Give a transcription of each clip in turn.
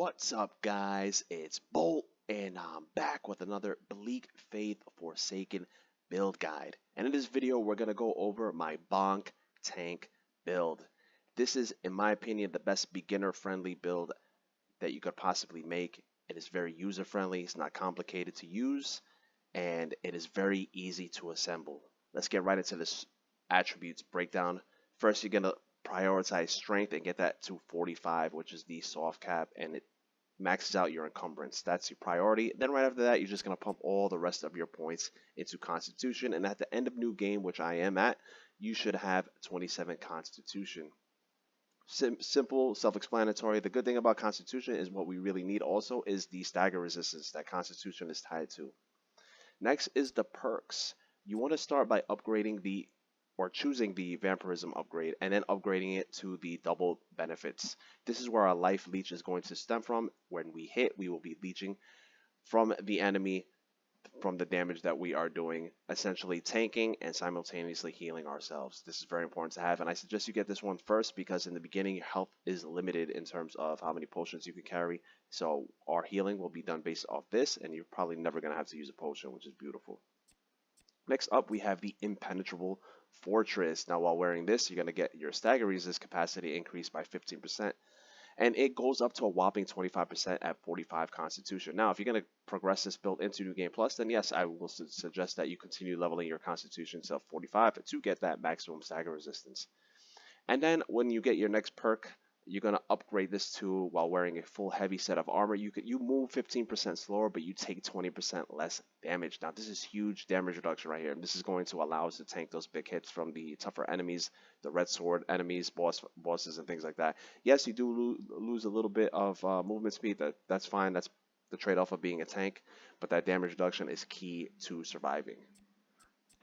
What's up, guys? It's Bolt, and I'm back with another Bleak Faith Forsaken build guide. And in this video, we're going to go over my Bonk tank build. This is, in my opinion, the best beginner-friendly build that you could possibly make. It is very user-friendly, it's not complicated to use, and it is very easy to assemble. Let's get right into this attributes breakdown. First, you're going to prioritize strength and get that to 45, which is the soft cap, and it maxes out your encumbrance. That's your priority. Then right after that, you're just going to pump all the rest of your points into constitution, and at the end of new game, which I am at, you should have 27 constitution. Simple, self-explanatory. The good thing about constitution is what we really need also is the stagger resistance that constitution is tied to. Next is the perks. You want to start by upgrading the choosing the vampirism upgrade and then upgrading it to the double benefits. This is where our life leech is going to stem from. When we hit, we will be leeching from the enemy from the damage that we are doing, essentially tanking and simultaneously healing ourselves. This is very important to have, and I suggest you get this one first because in the beginning your health is limited in terms of how many potions you can carry. So our healing will be done based off this, and you're probably never going to have to use a potion, which is beautiful. Next up, we have the impenetrable fortress. Now, while wearing this, you're going to get your stagger resist capacity increased by 15%, and it goes up to a whopping 25% at 45 constitution. Now, if you're going to progress this build into New Game Plus, then yes, I will suggest that you continue leveling your constitution to 45 to get that maximum stagger resistance. And then when you get your next perk, you're going to upgrade this to, while wearing a full heavy set of armor, you move 15% slower, but you take 20% less damage. Now, this is huge damage reduction right here. This is going to allow us to tank those big hits from the tougher enemies, the red sword enemies, bosses, and things like that. Yes, you do lose a little bit of movement speed. That's fine. That's the trade-off of being a tank, but that damage reduction is key to surviving.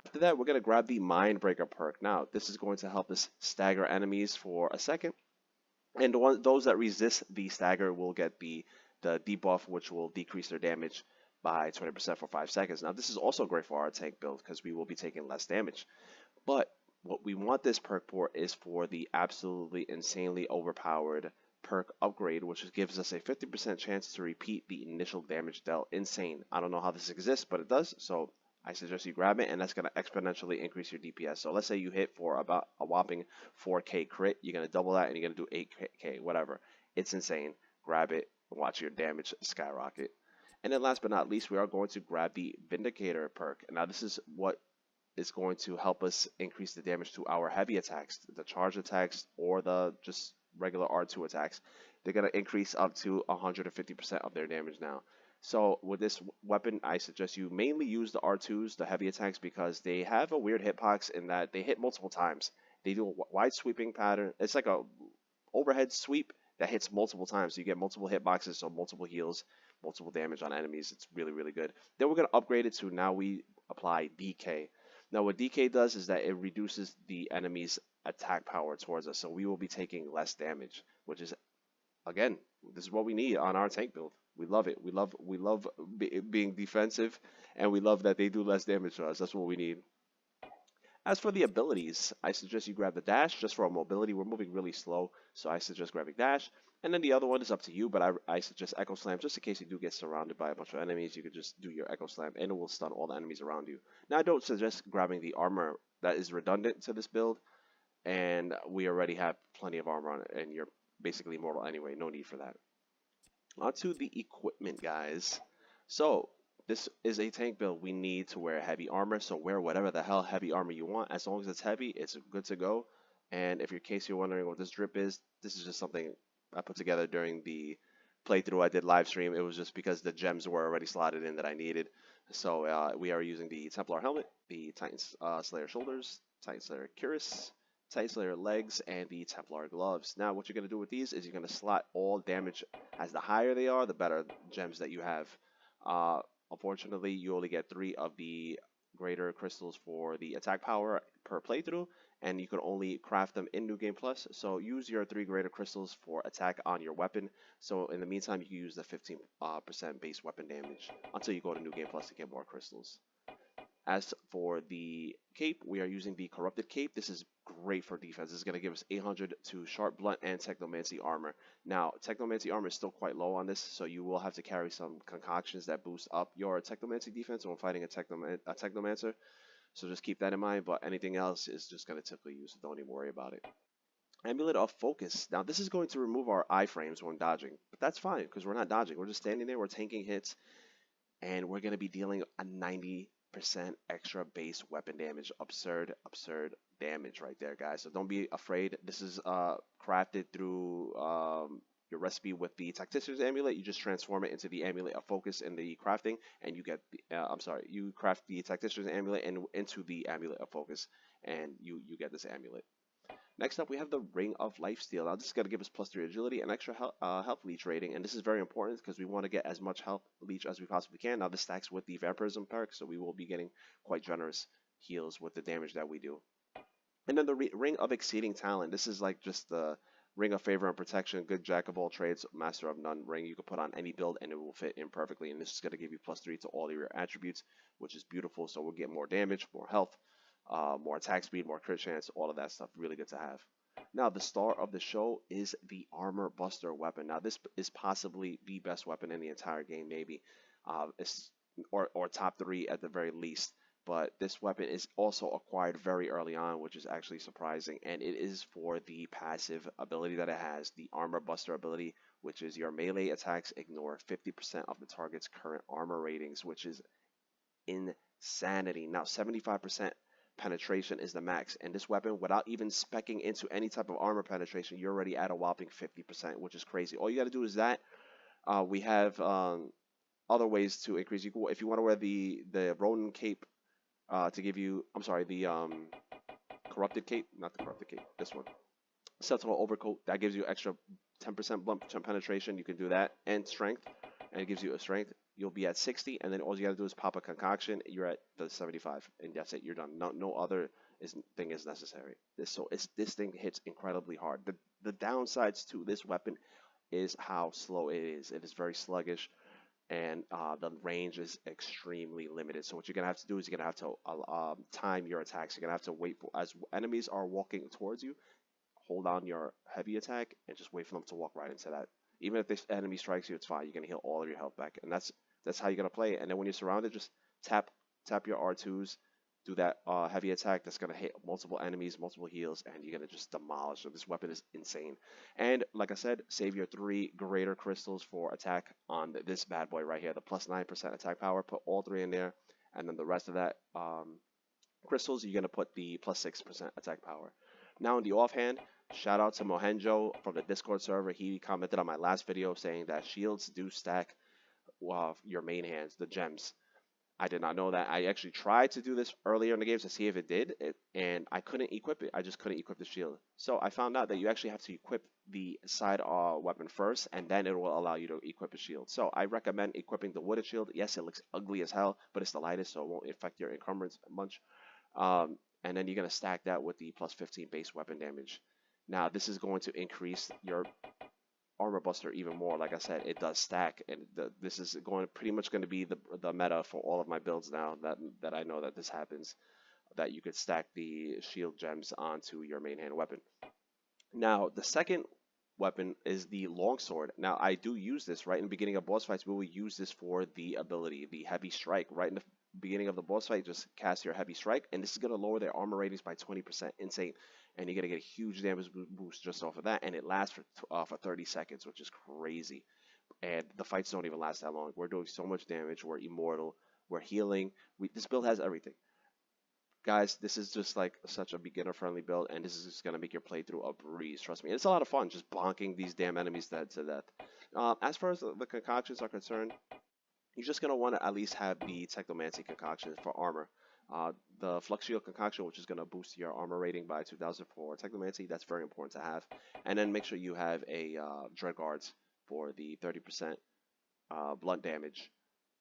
After that, we're going to grab the Mind Breaker perk. Now, this is going to help us stagger enemies for a second. And those that resist the stagger will get the debuff, which will decrease their damage by 20% for 5 seconds. Now, this is also great for our tank build because we will be taking less damage. But what we want this perk for is for the absolutely insanely overpowered perk upgrade, which gives us a 50% chance to repeat the initial damage dealt. Insane. I don't know how this exists, but it does. So I suggest you grab it, and that's going to exponentially increase your DPS. So let's say you hit for about a whopping 4k crit. You're going to double that, and you're going to do 8k, whatever. It's insane. Grab it, watch your damage skyrocket. And then last but not least, we are going to grab the Vindicator perk. Now, this is what is going to help us increase the damage to our heavy attacks, the charge attacks, or the just regular R2 attacks. They're going to increase up to 150% of their damage now. So with this weapon, I suggest you mainly use the R2s, the heavy attacks, because they have a weird hitbox in that they hit multiple times. They do a wide sweeping pattern. It's like a overhead sweep that hits multiple times. So you get multiple hitboxes, so multiple heals, multiple damage on enemies. It's really, really good. Then we're going to upgrade it to now we apply DK. Now what DK does is that it reduces the enemy's attack power towards us. So we will be taking less damage, which is, again, this is what we need on our tank build. We love it. We love being defensive, and we love that they do less damage to us. That's what we need. As for the abilities, I suggest you grab the dash just for our mobility. We're moving really slow, so I suggest grabbing dash. And then the other one is up to you, but I suggest Echo Slam just in case you do get surrounded by a bunch of enemies. You could just do your Echo Slam, and it will stun all the enemies around you. Now, I don't suggest grabbing the armor that is redundant to this build, and we already have plenty of armor on it, and you're basically immortal anyway. No need for that. Onto the equipment, guys. So this is a tank build. We need to wear heavy armor, so wear whatever the hell heavy armor you want. As long as it's heavy, it's good to go. And if in case you're wondering what this drip is, this is just something I put together during the playthrough I did live stream. It was just because the gems were already slotted in that I needed. So we are using the Templar helmet, the Titan Slayer shoulders, Titan Slayer cuirass, Titan Slayer legs, and the Templar gloves. Now, what you're going to do with these is you're going to slot all damage. As the higher they are, the better gems that you have. Unfortunately, you only get 3 of the greater crystals for the attack power per playthrough, and you can only craft them in New Game Plus. So use your 3 greater crystals for attack on your weapon. So in the meantime, you can use the 15% base weapon damage until you go to New Game Plus to get more crystals. As for the cape, we are using the corrupted cape. This is great for defense. This is going to give us 800 to sharp, blunt, and technomancy armor. Now, technomancy armor is still quite low on this, so you will have to carry some concoctions that boost up your technomancy defense when fighting a technomancer. So just keep that in mind, but anything else is just going to tickle you, so don't even worry about it. Amulet of Focus. Now, this is going to remove our iframes when dodging, but that's fine because we're not dodging. We're just standing there, we're tanking hits, and we're going to be dealing a 90% extra base weapon damage. Absurd, absurd damage right there, guys. So don't be afraid. This is crafted through your recipe with the Tactician's Amulet. You just transform it into the Amulet of Focus in the crafting, and you get the, you craft the Tactician's Amulet and into the Amulet of Focus, and you get this amulet. Next up, we have the Ring of Lifesteal. Now, this is going to give us +3 agility and extra health leech rating, and this is very important because we want to get as much health leech as we possibly can. Now, this stacks with the Vampirism perk, so we will be getting quite generous heals with the damage that we do. And then the Ring of Exceeding Talent. This is like just the Ring of Favor and Protection, good jack of all trades, master of none ring. You can put on any build and it will fit in perfectly, and this is going to give you +3 to all of your attributes, which is beautiful. So we'll get more damage, more health, more attack speed, more crit chance, all of that stuff. Really good to have. Now, the star of the show is the Armor Buster weapon. Now, this is possibly the best weapon in the entire game, maybe, or top 3 at the very least. But this weapon is also acquired very early on, which is actually surprising, and it is for the passive ability that it has, the Armor Buster ability, which is your melee attacks ignore 50% of the target's current armor ratings, which is insanity. Now, 75% penetration is the max, and this weapon, without even specking into any type of armor penetration, you're already at a whopping 50%, which is crazy. All you got to do is that. We have other ways to increase. If you want to wear the Ronin cape to give you, I'm sorry, the corrupted cape, not the corrupted cape, this one, Sentinel overcoat, that gives you extra 10% blunt penetration. You can do that, and strength, and it gives you a strength. You'll be at 60, and then all you got to do is pop a concoction. You're at the 75, and that's it. You're done. No other thing is necessary. This thing hits incredibly hard. The downsides to this weapon is how slow it is. It is very sluggish, and the range is extremely limited. So what you're gonna have to do is you're gonna have to time your attacks. You're gonna have to wait for, as enemies are walking towards you, hold on your heavy attack and just wait for them to walk right into that. Even if this enemy strikes you, it's fine. You're gonna heal all of your health back, and that's how you're gonna play it. And then when you're surrounded, just tap your R2s, do that heavy attack that's gonna hit multiple enemies, multiple heals, and you're gonna just demolish them. This weapon is insane. And like I said, save your 3 greater crystals for attack on this bad boy right here, the +9% attack power. Put all 3 in there, and then the rest of that crystals, you're gonna put the +6% attack power. Now in the offhand, shout out to Mohenjo from the Discord server. He commented on my last video saying that shields do stack your main hands, the gems. I did not know that. I actually tried to do this earlier in the game to see if it did, and I couldn't equip it. I just couldn't equip the shield. So I found out that you actually have to equip the side weapon first, and then it will allow you to equip a shield. So I recommend equipping the wooded shield. Yes, it looks ugly as hell, but it's the lightest, so it won't affect your encumbrance much. And then you're going to stack that with the +15 base weapon damage. Now, this is going to increase your Armor Buster even more. Like I said, it does stack, and this is pretty much going to be the meta for all of my builds now that I know that this happens, that you could stack the shield gems onto your main hand weapon. Now, the second weapon is the longsword. Now, I do use this right in the beginning of boss fights. We will use this for the ability, the heavy strike. Right in the beginning of the boss fight, just cast your heavy strike, and this is going to lower their armor ratings by 20%. Insane. And you're going to get a huge damage boost just off of that, and it lasts for 30 seconds, which is crazy. And the fights don't even last that long. We're doing so much damage. We're immortal. We're healing. This build has everything. Guys, this is just like such a beginner-friendly build, and this is just going to make your playthrough a breeze. Trust me. It's a lot of fun just bonking these damn enemies to death. As far as the concoctions are concerned, you're just going to want to at least have the Technomancy concoction for armor. The Flux Shield concoction, which is going to boost your armor rating by 2000 for Technomancy, that's very important to have. And then make sure you have a Dread Guards for the 30% blunt damage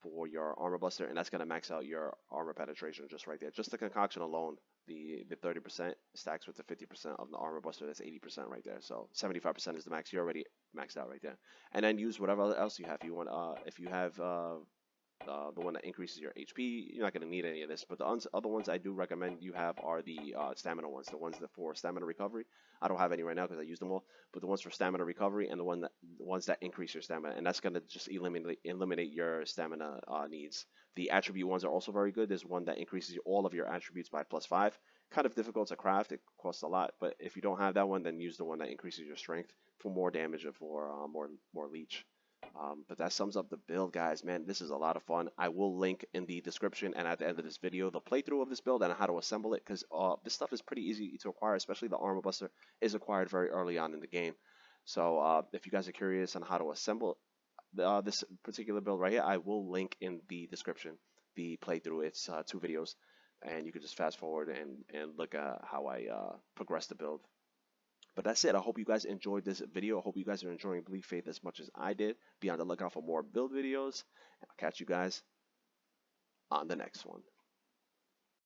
for your Armor Buster, and that's going to max out your armor penetration just right there. Just the concoction alone, the 30% stacks with the 50% of the Armor Buster. That's 80% right there. So 75% is the max. You're already maxed out right there. And then use whatever else you have. If you have the one that increases your HP. You're not going to need any of this, but the other ones I do recommend you have are the stamina ones, the ones that for stamina recovery. I don't have any right now because I used them all, but the ones for stamina recovery and the ones that increase your stamina, and that's going to just eliminate your stamina needs. The attribute ones are also very good. There's one that increases all of your attributes by +5. Kind of difficult to craft. It costs a lot, but if you don't have that one, then use the one that increases your strength for more damage and for more leech. But that sums up the build, guys. Man, this is a lot of fun. I will link in the description and at the end of this video the playthrough of this build and how to assemble it, because this stuff is pretty easy to acquire, especially the armor buster is acquired very early on in the game. So if you guys are curious on how to assemble this particular build right here, I will link in the description the playthrough. It's 2 videos, and you can just fast forward and look at how I progress the build. But that's it. I hope you guys enjoyed this video. I hope you guys are enjoying Bleak Faith as much as I did. Be on the lookout for more build videos. I'll catch you guys on the next one.